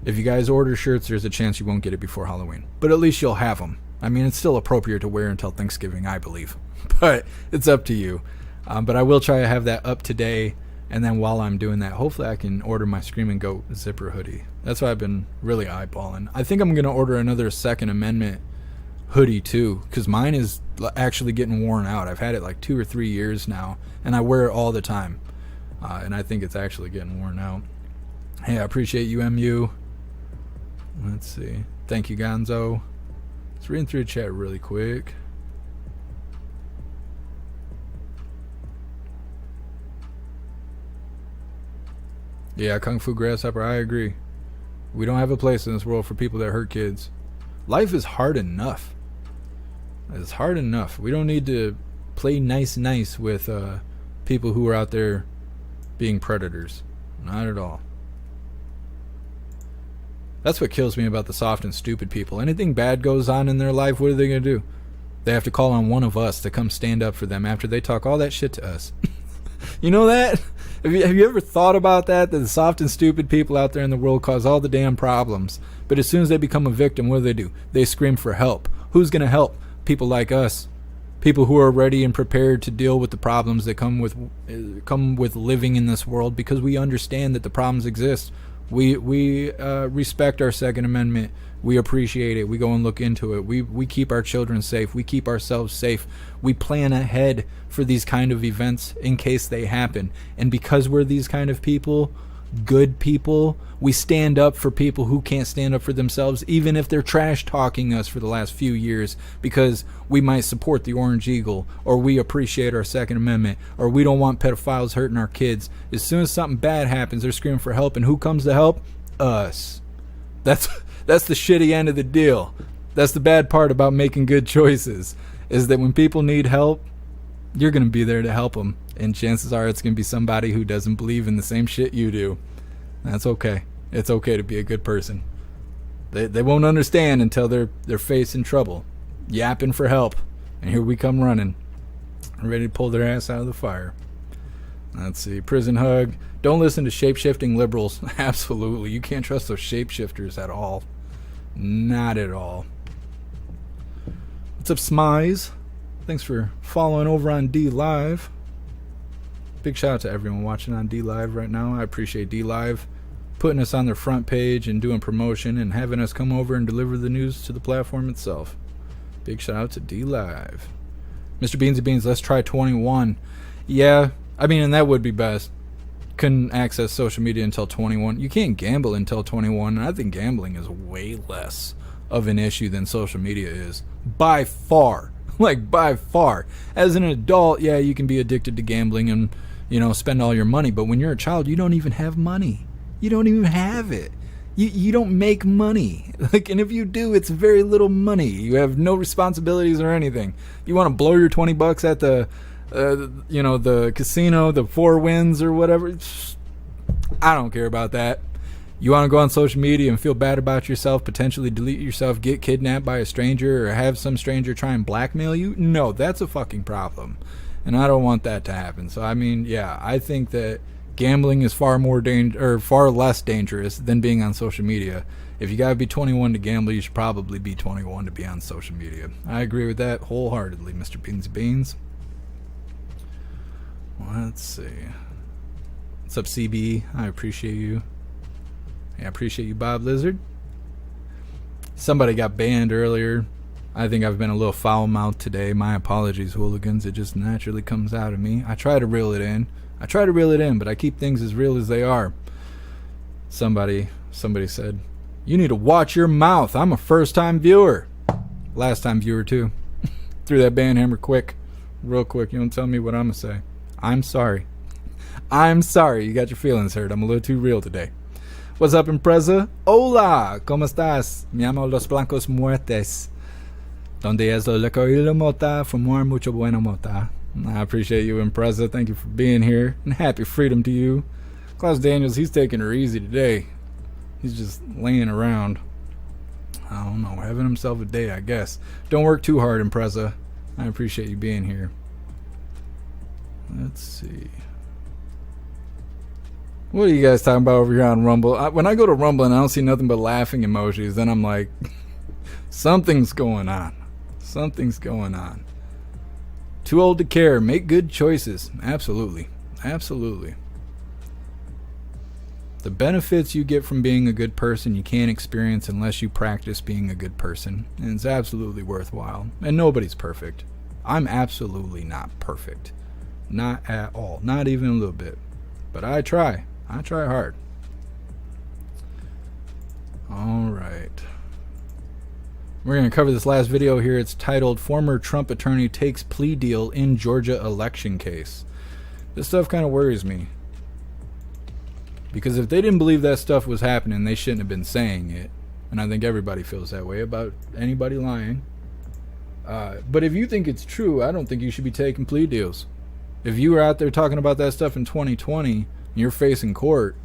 If you guys order shirts, there's a chance you won't get it before Halloween. But at least you'll have them. I mean, it's still appropriate to wear until Thanksgiving, I believe. But it's up to you. But I will try to have that up today. And then while I'm doing that, hopefully I can order my Screaming Goat zipper hoodie. That's what I've been really eyeballing. I think I'm going to order another Second Amendment hoodie too, because mine is actually getting worn out. I've had it like 2 or 3 years now, and I wear it all the time. And I think it's actually getting worn out. Hey, I appreciate you, MU. Let's see. Thank you, Gonzo. Let's read through the chat really quick. Yeah, Kung Fu Grasshopper, I agree. We don't have a place in this world for people that hurt kids. Life is hard enough. It's hard enough. We don't need to play nice with people who are out there being predators. Not at all. That's what kills me about the soft and stupid people. Anything bad goes on in their life, what are they going to do? They have to call on one of us to come stand up for them after they talk all that shit to us. You know that? Have you ever thought about that? That the soft and stupid people out there in the world cause all the damn problems. But as soon as they become a victim, what do? They scream for help. Who's going to help? People like us. People who are ready and prepared to deal with the problems that come with living in this world, because we understand that the problems exist. We respect our Second Amendment. We appreciate it. We go and look into it. We keep our children safe. We keep ourselves safe. We plan ahead for these kind of events in case they happen. And because we're these kind of people, good people, we stand up for people who can't stand up for themselves, even if they're trash talking us for the last few years, because we might support the Orange Eagle, or we appreciate our Second Amendment, or we don't want pedophiles hurting our kids. As soon as something bad happens, they're screaming for help, and who comes to help? Us. That's the shitty end of the deal. That's the bad part about making good choices, is that when people need help, you're going to be there to help them. And chances are it's going to be somebody who doesn't believe in the same shit you do. That's okay. It's okay to be a good person. They won't understand until they're facing trouble, yapping for help. And here we come running, ready to pull their ass out of the fire. Let's see. Prison hug. Don't listen to shape-shifting liberals. Absolutely. You can't trust those shapeshifters at all. Not at all. What's up, Smize? Thanks for following over on D Live. Big shout out to everyone watching on D Live right now. I appreciate D Live putting us on their front page and doing promotion and having us come over and deliver the news to the platform itself. Big shout out to D Live. Mr. Beansy Beans, let's try 21. Yeah, I mean, and that would be best. Couldn't access social media until 21. You can't gamble until 21, and I think gambling is way less of an issue than social media is. By far. Like, by far. As an adult, yeah, you can be addicted to gambling and, you know, spend all your money. But when you're a child, you don't even have money. You don't even have it. You don't make money. Like, and if you do, it's very little money. You have no responsibilities or anything. You want to blow your $20 at the, the casino, the Four Winds or whatever. I don't care about that. You want to go on social media and feel bad about yourself, potentially delete yourself, get kidnapped by a stranger, or have some stranger try and blackmail you? No, that's a fucking problem. And I don't want that to happen. So, I mean, yeah, I think that gambling is far less dangerous than being on social media. If you got to be 21 to gamble, you should probably be 21 to be on social media. I agree with that wholeheartedly, Mr. Beansy Beans. Let's see. What's up, CB? I appreciate you. I appreciate you, Bob Lizard. Somebody got banned earlier. I think I've been a little foul-mouthed today. My apologies, hooligans. It just naturally comes out of me. I try to reel it in. But I keep things as real as they are. Somebody said, you need to watch your mouth. I'm a first-time viewer. Last-time viewer, too. Threw that ban hammer real quick. You don't tell me what I'm going to say. I'm sorry. You got your feelings hurt. I'm a little too real today. What's up, Impreza? Hola, ¿cómo estás? Me llamo Los Blancos Muertes. Donde es lo lecoilo mota, fumar mucho bueno mota. I appreciate you, Impreza. Thank you for being here. And happy freedom to you. Klaus Daniels, he's taking her easy today. He's just laying around. I don't know, having himself a day, I guess. Don't work too hard, Impreza. I appreciate you being here. Let's see. What are you guys talking about over here on Rumble? When I go to Rumble and I don't see nothing but laughing emojis, then I'm like, something's going on. Too old to care. Make good choices. Absolutely. The benefits you get from being a good person you can't experience unless you practice being a good person. And it's absolutely worthwhile. And nobody's perfect. I'm absolutely not perfect. Not at all. Not even a little bit. But I try hard. Alright. We're going to cover this last video here. It's titled, Former Trump Attorney Takes Plea Deal in Georgia Election Case. This stuff kind of worries me. Because if they didn't believe that stuff was happening, they shouldn't have been saying it. And I think everybody feels that way about anybody lying. But if you think it's true, I don't think you should be taking plea deals. If you were out there talking about that stuff in 2020, and you're facing court,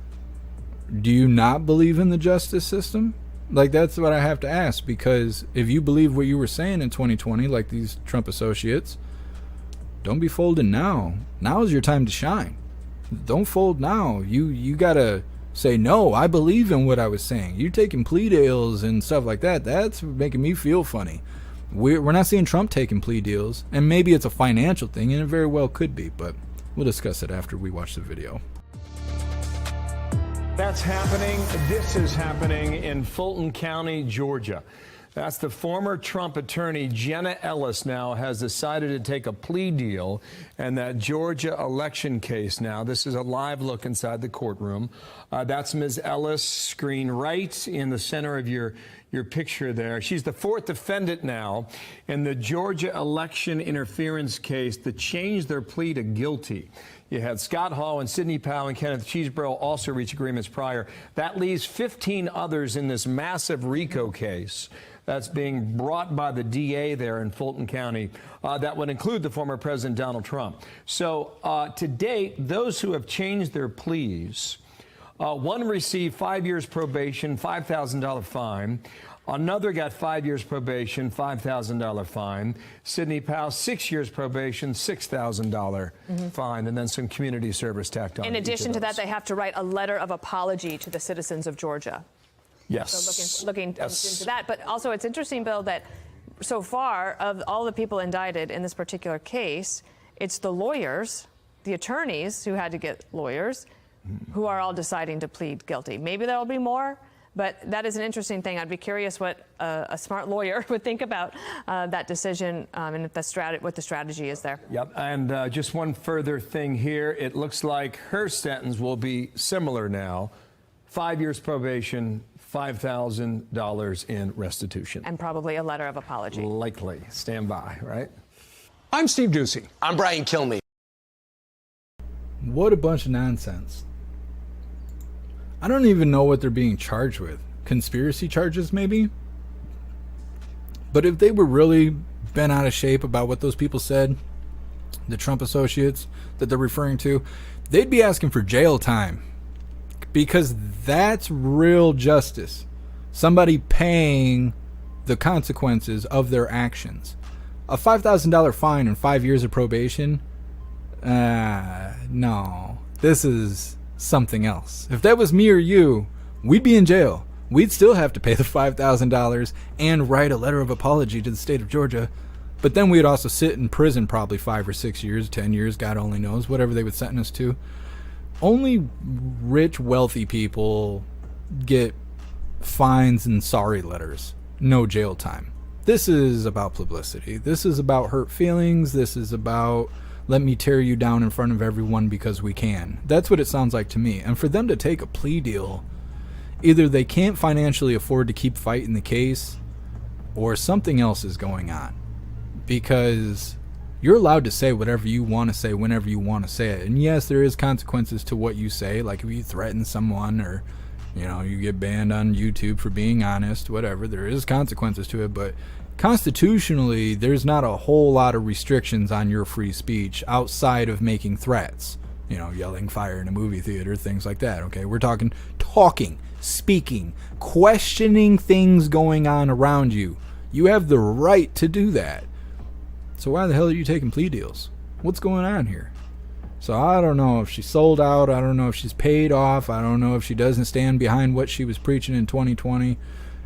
do you not believe in the justice system? Like, that's what I have to ask, because if you believe what you were saying in 2020, like these Trump associates, don't be folding now. Now is your time to shine. Don't fold now. You gotta say, no, I believe in what I was saying. You're taking plea deals and stuff like that. That's making me feel funny. We're not seeing Trump taking plea deals, and maybe it's a financial thing, and it very well could be, but we'll discuss it after we watch the video. That's happening. This is happening in Fulton County, Georgia. That's the former Trump attorney, Jenna Ellis, now has decided to take a plea deal in that Georgia election case now. This is a live look inside the courtroom. That's Ms. Ellis, screen right in the center of your picture there. She's the fourth defendant now in the Georgia election interference case that changed their plea to guilty. You had Scott Hall and Sidney Powell and Kenneth Chesebro also reach agreements prior. That leaves 15 others in this massive RICO case that's being brought by the DA there in Fulton County. That would include the former President Donald Trump. So to date, those who have changed their pleas, one received 5 years probation, $5,000 fine. Another got 5 years probation, $5,000 fine. Sidney Powell, 6 years probation, $6,000 fine, and then some community service tacked on. In addition to that, they have to write a letter of apology to the citizens of Georgia. Yes. So looking into that. But also, it's interesting, Bill, that so far, of all the people indicted in this particular case, it's the lawyers, the attorneys who had to get lawyers, who are all deciding to plead guilty. Maybe there will be more, but that is an interesting thing. I'd be curious what a smart lawyer would think about that decision and what the strategy is there. Yep, and just one further thing here. It looks like her sentence will be similar now. 5 years probation, $5,000 in restitution. And probably a letter of apology. Likely. Stand by, right? I'm Steve Doocy. I'm Brian Kilmeade. What a bunch of nonsense. I don't even know what they're being charged with. Conspiracy charges, maybe? But if they were really bent out of shape about what those people said, the Trump associates that they're referring to, they'd be asking for jail time. Because that's real justice. Somebody paying the consequences of their actions. A $5,000 fine and 5 years of probation? No. This is something else. If that was me or you, we'd be in jail. We'd still have to pay the $5,000 and write a letter of apology to the state of Georgia. But then we'd also sit in prison probably 5 or 6 years, 10 years, God only knows, whatever they would sentence us to. Only rich, wealthy people get fines and sorry letters. No jail time. This is about publicity. This is about hurt feelings. This is about, let me tear you down in front of everyone because we can. That's what it sounds like to me. And for them to take a plea deal, either they can't financially afford to keep fighting the case, or something else is going on. Because you're allowed to say whatever you want to say whenever you want to say it. And yes, there is consequences to what you say, like if you threaten someone or, you get banned on YouTube for being honest, whatever. There is consequences to it, but constitutionally, there's not a whole lot of restrictions on your free speech outside of making threats. Yelling fire in a movie theater, things like that, okay? We're talking, speaking, questioning things going on around you. You have the right to do that. So why the hell are you taking plea deals? What's going on here? So I don't know if she sold out. I don't know if she's paid off. I don't know if she doesn't stand behind what she was preaching in 2020.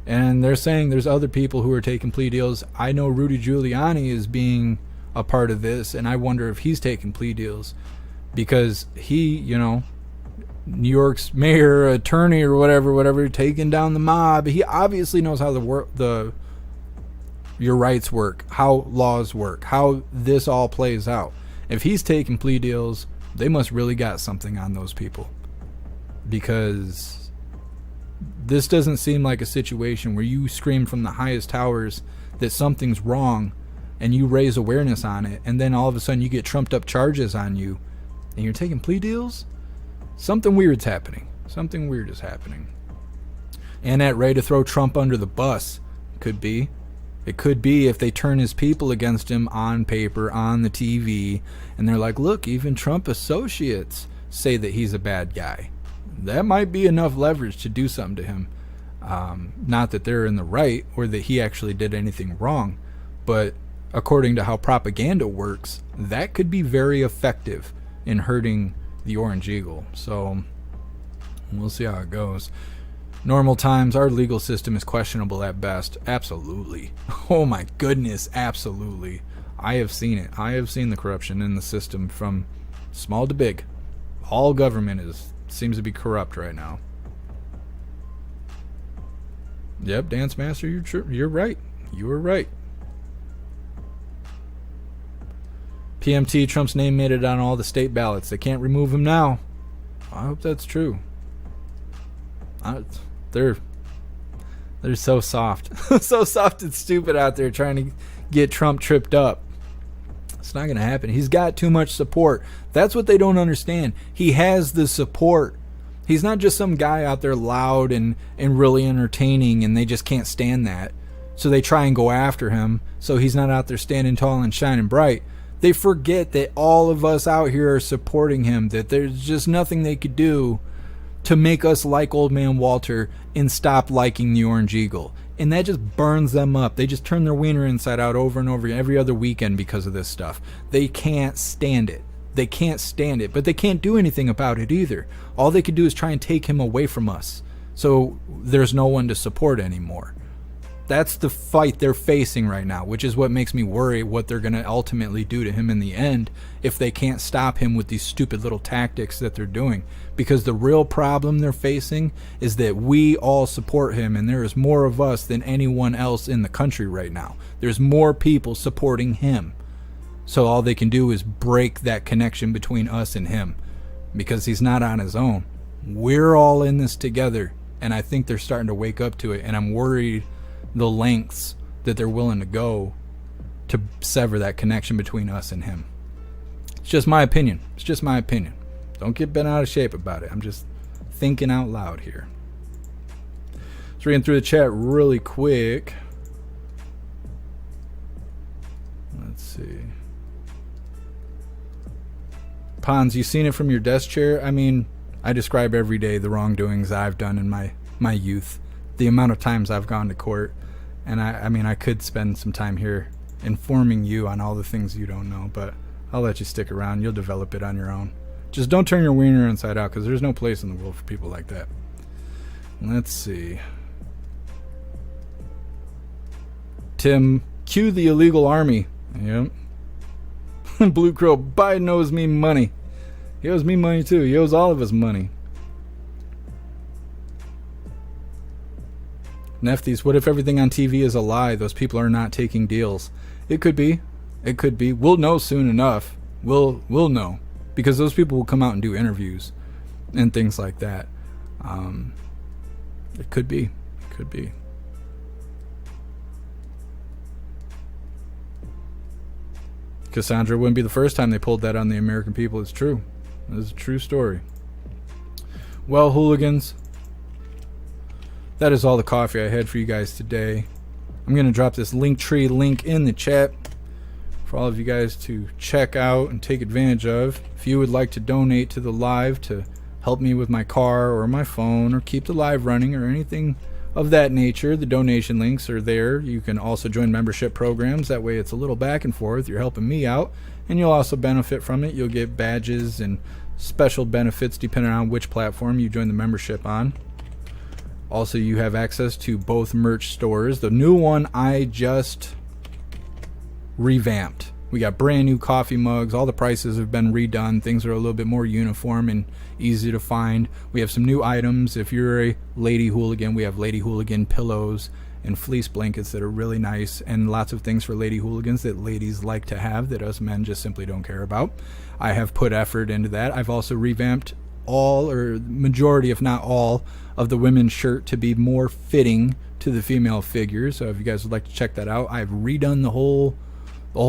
And they're saying there's other people who are taking plea deals. I know Rudy Giuliani is being a part of this, and I wonder if he's taking plea deals because he, New York's mayor, attorney, or whatever, taking down the mob. He obviously knows how your rights work, how laws work, how this all plays out. If he's taking plea deals, they must really got something on those people, because this doesn't seem like a situation where you scream from the highest towers that something's wrong and you raise awareness on it, and then all of a sudden you get trumped up charges on you and you're taking plea deals. Something weird's happening. Something weird is happening. And that ready to throw Trump under the bus could be. It could be if they turn his people against him on paper, on the TV, and they're like, look, even Trump associates say that he's a bad guy. That might be enough leverage to do something to him. Not that they're in the right or that he actually did anything wrong, but according to how propaganda works, that could be very effective in hurting the Orange Eagle. So we'll see how it goes. Normal times, our legal system is questionable at best. Absolutely. Oh my goodness, absolutely. I have seen it. I have seen the corruption in the system from small to big. All government seems to be corrupt right now. Yep, Dance Master, you're right. You were right. PMT, Trump's name made it on all the state ballots. They can't remove him now. I hope that's true. They're so soft. So soft and stupid out there trying to get Trump tripped up. It's not going to happen. He's got too much support. That's what they don't understand. He has the support. He's not just some guy out there loud and really entertaining, and they just can't stand that. So they try and go after him, so he's not out there standing tall and shining bright. They forget that all of us out here are supporting him, that there's just nothing they could do to make us like Old Man Walter and stop liking the Orange Eagle. And that just burns them up. They just turn their wiener inside out over and over every other weekend because of this stuff. They can't stand it. They can't stand it, but they can't do anything about it either. All they could do is try and take him away from us. So there's no one to support anymore. That's the fight they're facing right now, which is what makes me worry what they're going to ultimately do to him in the end if they can't stop him with these stupid little tactics that they're doing. Because the real problem they're facing is that we all support him, and there is more of us than anyone else in the country right now. There's more people supporting him. So all they can do is break that connection between us and him, because he's not on his own. We're all in this together, and I think they're starting to wake up to it, and I'm worried the lengths that they're willing to go to sever that connection between us and him. It's just my opinion. It's just my opinion. Don't get bent out of shape about it. I'm just thinking out loud here. Just reading through the chat really quick. Let's see. Pons, you seen it from your desk chair? I mean, I describe every day the wrongdoings I've done in my youth. The amount of times I've gone to court. And I mean, I could spend some time here informing you on all the things you don't know, but I'll let you stick around. You'll develop it on your own. Just don't turn your wiener inside out, because there's no place in the world for people like that. Let's see. Tim, cue the illegal army. Yep. Blue Crow, Biden owes me money. He owes me money too. He owes all of us money. Nefties, what if everything on TV is a lie? Those people are not taking deals. It could be. It could be. We'll know soon enough. We'll know. Because those people will come out and do interviews and things like that. It could be. It could be. Cassandra, wouldn't be the first time they pulled that on the American people. It's true. It's a true story. Well, hooligans, that is all the coffee I had for you guys today. I'm going to drop this Linktree link in the chat for all of you guys to check out and take advantage of. If you would like to donate to the live to help me with my car or my phone or keep the live running or anything of that nature, the donation links are there. You can also join membership programs. That way it's a little back and forth. You're helping me out, and you'll also benefit from it. You'll get badges and special benefits depending on which platform you join the membership on. Also, you have access to both merch stores. The new one I just revamped. We got brand new coffee mugs. All the prices have been redone. Things are a little bit more uniform and easy to find. We have some new items. If you're a lady hooligan, we have lady hooligan pillows and fleece blankets that are really nice, and lots of things for lady hooligans that ladies like to have that us men just simply don't care about. I have put effort into that. I've also revamped all, or majority if not all, of the women's shirt to be more fitting to the female figure. So if you guys would like to check that out, I've redone the whole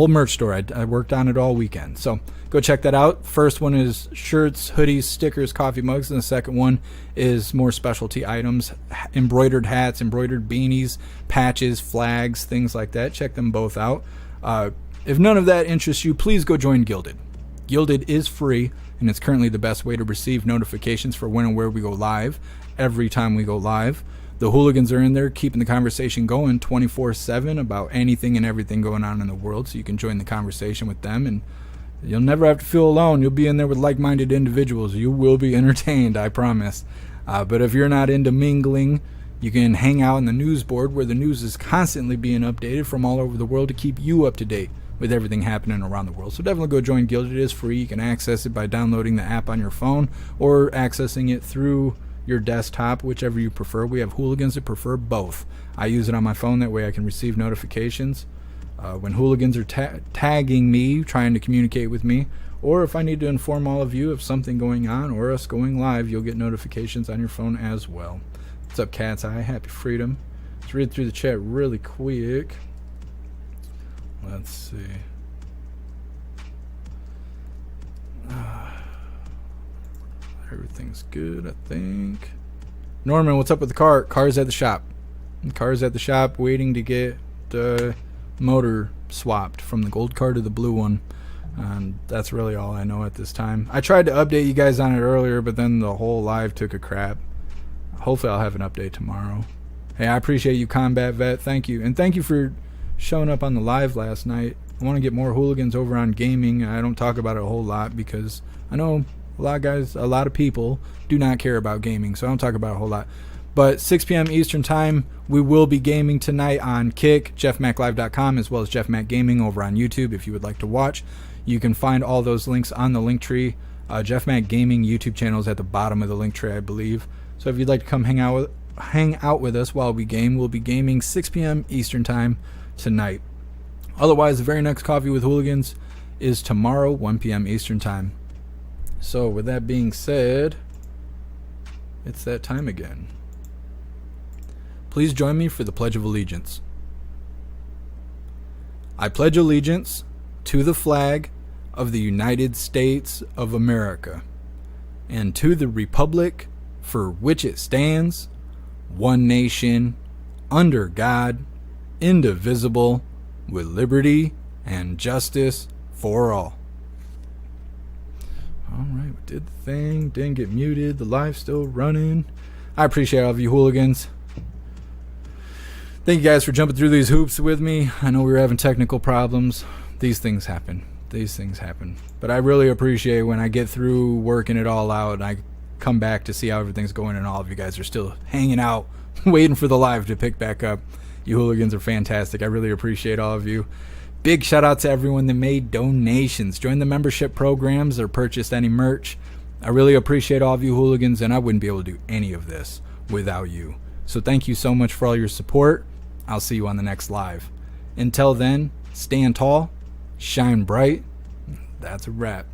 merch store. I worked on it all weekend, so go check that out. First one is shirts, hoodies, stickers, coffee mugs, and the second one is more specialty items, embroidered hats, embroidered beanies, patches, flags, things like that. Check them both out. If none of that interests you, please go join Gilded. Gilded is free, and it's currently the best way to receive notifications for when and where we go live every time we go live. The hooligans are in there keeping the conversation going 24/7 about anything and everything going on in the world, so you can join the conversation with them, and you'll never have to feel alone. You'll be in there with like-minded individuals. You will be entertained, I promise. But if you're not into mingling, you can hang out in the news board where the news is constantly being updated from all over the world to keep you up to date with everything happening around the world. So definitely go join Guild. It is free. You can access it by downloading the app on your phone or accessing it through your desktop, whichever you prefer. We have hooligans that prefer both. I use it on my phone. That way I can receive notifications when hooligans are tagging me, trying to communicate with me, or if I need to inform all of you of something going on or us going live, you'll get notifications on your phone as well. What's up, Cat's Eye? Happy Freedom. Let's read through the chat really quick. Let's see. Everything's good, I think. Norman, what's up with the car? Car's at the shop. Car's at the shop waiting to get the motor swapped from the gold car to the blue one. And that's really all I know at this time. I tried to update you guys on it earlier, but then the whole live took a crap. Hopefully I'll have an update tomorrow. Hey, I appreciate you, Combat Vet. Thank you. And thank you for showing up on the live last night. I want to get more hooligans over on gaming. I don't talk about it a whole lot because I know a lot of people do not care about gaming, so I don't talk about it a whole lot. But 6 p.m. Eastern time, we will be gaming tonight on Kick, jeffmaclive.com, as well as JeffMAC Gaming over on YouTube if you would like to watch. You can find all those links on the link tree. JeffMAC Gaming YouTube channel is at the bottom of the link tree, I believe. So if you'd like to come hang out with us while we game, we'll be gaming 6 p.m. Eastern time tonight. Otherwise, the very next Coffee with Hooligans is tomorrow, 1 p.m. Eastern time. So with that being said, it's that time again. Please join me for the Pledge of Allegiance. I pledge allegiance to the flag of the United States of America and to the republic for which it stands, one nation, under God, indivisible, with liberty and justice for all. Alright, we did the thing, didn't get muted, the live's still running. I appreciate all of you hooligans. Thank you guys for jumping through these hoops with me. I know we were having technical problems. These things happen. But I really appreciate when I get through working it all out and I come back to see how everything's going and all of you guys are still hanging out, waiting for the live to pick back up. You hooligans are fantastic. I really appreciate all of you. Big shout out to everyone that made donations, joined the membership programs, or purchased any merch. I really appreciate all of you hooligans, and I wouldn't be able to do any of this without you. So thank you so much for all your support. I'll see you on the next live. Until then, stand tall, shine bright. That's a wrap.